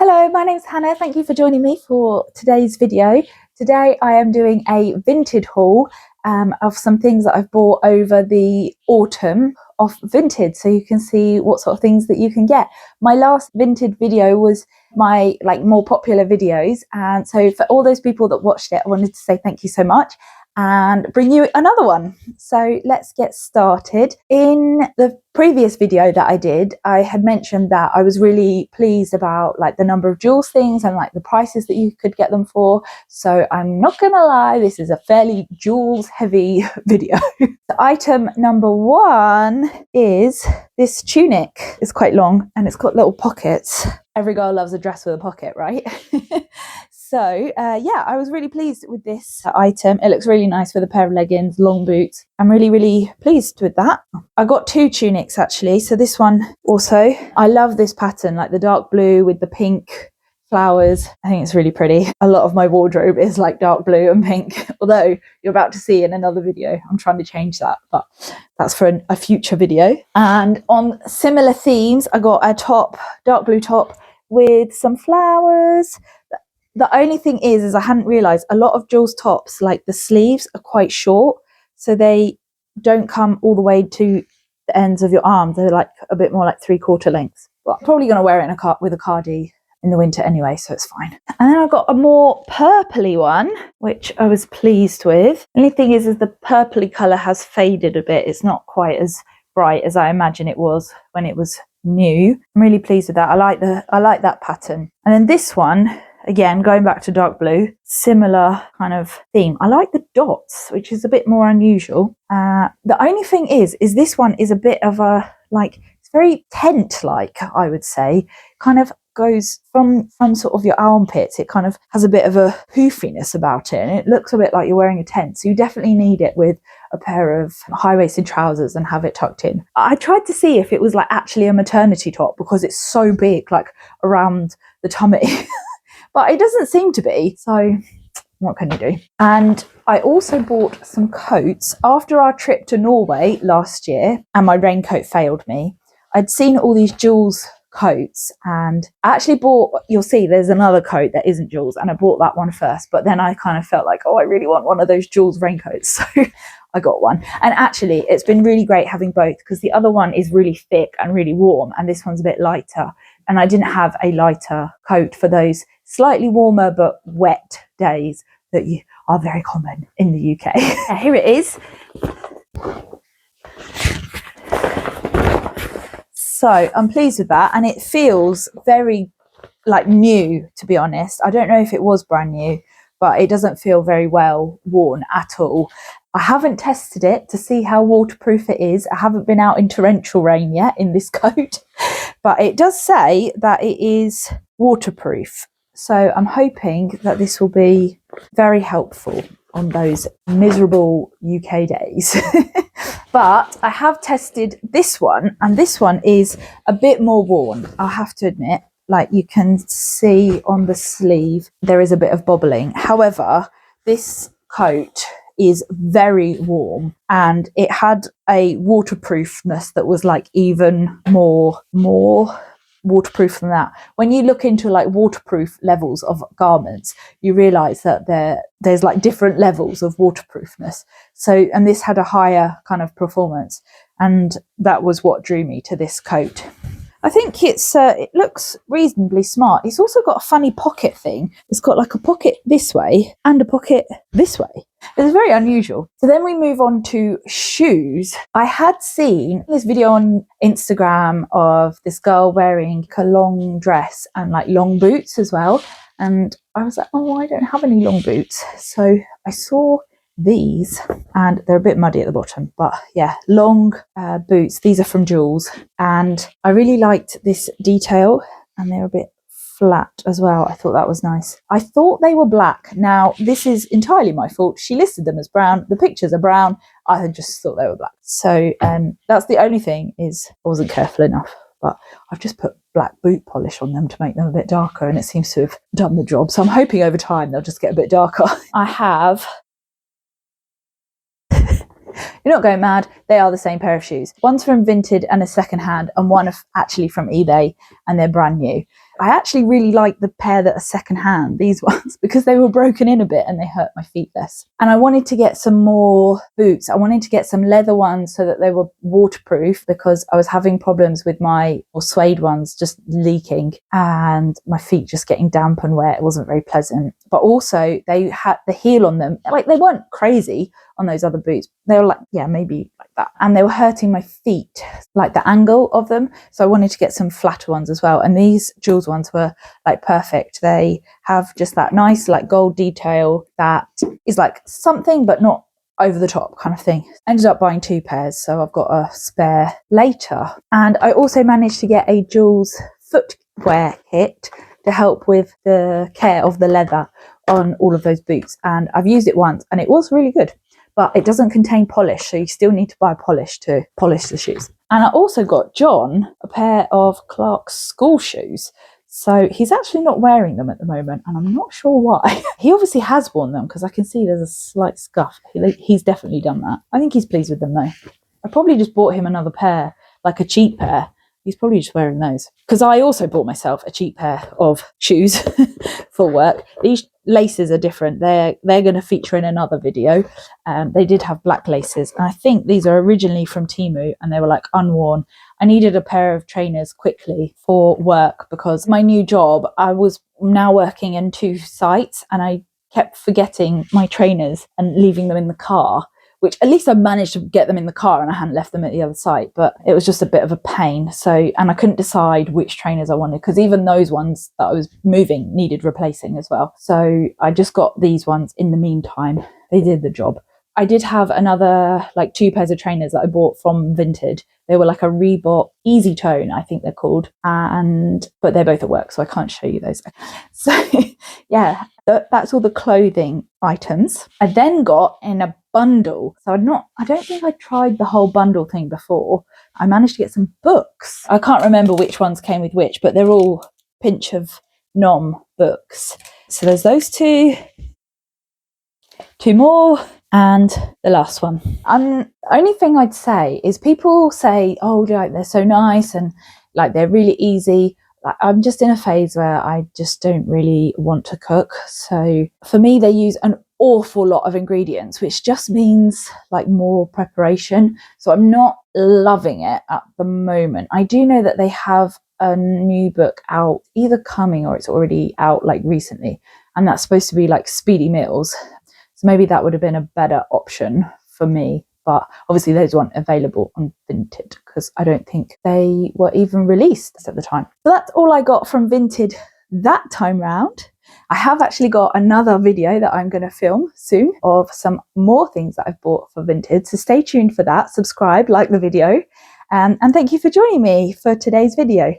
Hello, my name's Hannah. Thank you for joining me for today's video. Today I am doing a Vinted haul of some things that I've bought over the autumn off Vinted, so you can see what sort of things that you can get. My last Vinted video was my more popular videos, and so for all those people that watched it, I wanted to say thank you so much and bring you another one. So let's get started. In the previous video that I did, I had mentioned that I was really pleased about the number of Joules things and the prices that you could get them for. So I'm not gonna lie, this is a fairly Joules heavy video. The item number one is this tunic. It's quite long and it's got little pockets. Every girl loves a dress with a pocket, right? So yeah, I was really pleased with this item. It looks really nice with a pair of leggings, long boots. I'm really pleased with that. I got two tunics actually. So this one also, I love this pattern, like the dark blue with the pink flowers. I think it's really pretty. A lot of my wardrobe is like dark blue and pink, although you're about to see in another video, I'm trying to change that, but that's for a future video. And on similar themes, I got a top, dark blue top with some flowers. The only thing is I hadn't realised a lot of Joules tops, like the sleeves are quite short, so they don't come all the way to the ends of your arms. They're like a bit more like 3/4 lengths. But I'm probably going to wear it with a cardi in the winter anyway, so it's fine. And then I got a more purpley one, which I was pleased with. The only thing is the purpley colour has faded a bit. It's not quite as bright as I imagine it was when it was new. I'm really pleased with that. I like that pattern. And then this one, again, going back to dark blue, similar kind of theme. I like the dots, which is a bit more unusual. The only thing is this one is a bit of a, it's very tent-like, I would say. Kind of goes from sort of your armpits. It kind of has a bit of a poofiness about it, and it looks a bit like you're wearing a tent. So you definitely need it with a pair of high-waisted trousers and have it tucked in. I tried to see if it was actually a maternity top because it's so big, around the tummy. But it doesn't seem to be, so what can you do? And I also bought some coats. After our trip to Norway last year, and my raincoat failed me, I'd seen all these Joules coats, and I actually bought, you'll see there's another coat that isn't Joules, and I bought that one first, but then I kind of felt like, oh, I really want one of those Joules raincoats, so I got one. And actually, it's been really great having both, because the other one is really thick and really warm, and this one's a bit lighter, and I didn't have a lighter coat for those slightly warmer but wet days that are very common in the UK. Here it is. So I'm pleased with that, and it feels very new, to be honest. I don't know if it was brand new, but it doesn't feel very well worn at all. I haven't tested it to see how waterproof it is. I haven't been out in torrential rain yet in this coat, but it does say that it is waterproof. So I'm hoping that this will be very helpful on those miserable UK days. But I have tested this one, and this one is a bit more worn, I'll have to admit. You can see on the sleeve, there is a bit of bobbling. However, this coat is very warm, and it had a waterproofness that was even more waterproof than that. When you look into waterproof levels of garments, you realize that there's different levels of waterproofness. So, and this had a higher kind of performance, and that was what drew me to this coat. I think it looks reasonably smart. It's also got a funny pocket thing. It's got a pocket this way and a pocket this way. It's very unusual. So then we move on to shoes. I had seen this video on Instagram of this girl wearing a long dress and long boots as well. And I was like, oh, I don't have any long boots. So I saw these, and they're a bit muddy at the bottom, but yeah, long boots. These are from Joules, and I really liked this detail, and they're a bit flat as well. I thought that was nice. I thought they were black. Now, this is entirely my fault. She listed them as brown. The pictures are brown. I had just thought they were black. So that's the only thing, is I wasn't careful enough. But I've just put black boot polish on them to make them a bit darker, and it seems to have done the job. So I'm hoping over time they'll just get a bit darker. I have... You're not going mad. They are the same pair of shoes. One's from Vinted and a second hand, and one actually from eBay, and they're brand new. I actually really like the pair that are secondhand, these ones, because they were broken in a bit and they hurt my feet less. And I wanted to get some more boots. I wanted to get some leather ones so that they were waterproof, because I was having problems with my suede ones just leaking and my feet just getting damp and wet. It wasn't very pleasant. But also they had the heel on them, like they weren't crazy on those other boots. They were like, yeah, maybe like that. And they were hurting my feet, like the angle of them. So I wanted to get some flatter ones as well. And these Joules ones were like perfect. They have just that nice like gold detail that is like something, but not over the top kind of thing. Ended up buying 2 pairs, so I've got a spare later. And I also managed to get a Joules footwear kit to help with the care of the leather on all of those boots. And I've used it once and it was really good, but it doesn't contain polish, so you still need to buy polish to polish the shoes. And I also got John a pair of Clark's school shoes. So he's actually not wearing them at the moment, and I'm not sure why. He obviously has worn them because I can see there's a slight scuff. He's definitely done that. I think he's pleased with them though. I probably just bought him another pair, like a cheap pair. He's probably just wearing those. Because I also bought myself a cheap pair of shoes for work. These laces are different. They're going to feature in another video. They did have black laces. And I think these are originally from Temu and they were like unworn. I needed a pair of trainers quickly for work because my new job, I was now working in 2 sites and I kept forgetting my trainers and leaving them in the car, which at least I managed to get them in the car and I hadn't left them at the other site, but it was just a bit of a pain. So, and I couldn't decide which trainers I wanted because even those ones that I was moving needed replacing as well. So I just got these ones in the meantime. They did the job. I did have another like 2 pairs of trainers that I bought from Vinted. They were like a Reebok Easy Tone, I think they're called, but they're both at work, so I can't show you those. So yeah, that's all the clothing items. I then got in a bundle. So I don't think I tried the whole bundle thing before. I managed to get some books. I can't remember which ones came with which, but they're all Pinch of Nom books. So there's those 2 more, and the last one. Only thing I'd say is people say, oh, like they're so nice and like they're really easy. Like, I'm just in a phase where I just don't really want to cook. So for me, they use an awful lot of ingredients, which just means like more preparation. So I'm not loving it at the moment. I do know that they have a new book out, either coming or it's already out like recently, and that's supposed to be like speedy meals. So maybe that would have been a better option for me. But obviously those weren't available on Vinted because I don't think they were even released at the time. So that's all I got from Vinted that time round. I have actually got another video that I'm going to film soon of some more things that I've bought for Vinted. So stay tuned for that. Subscribe, like the video. And thank you for joining me for today's video.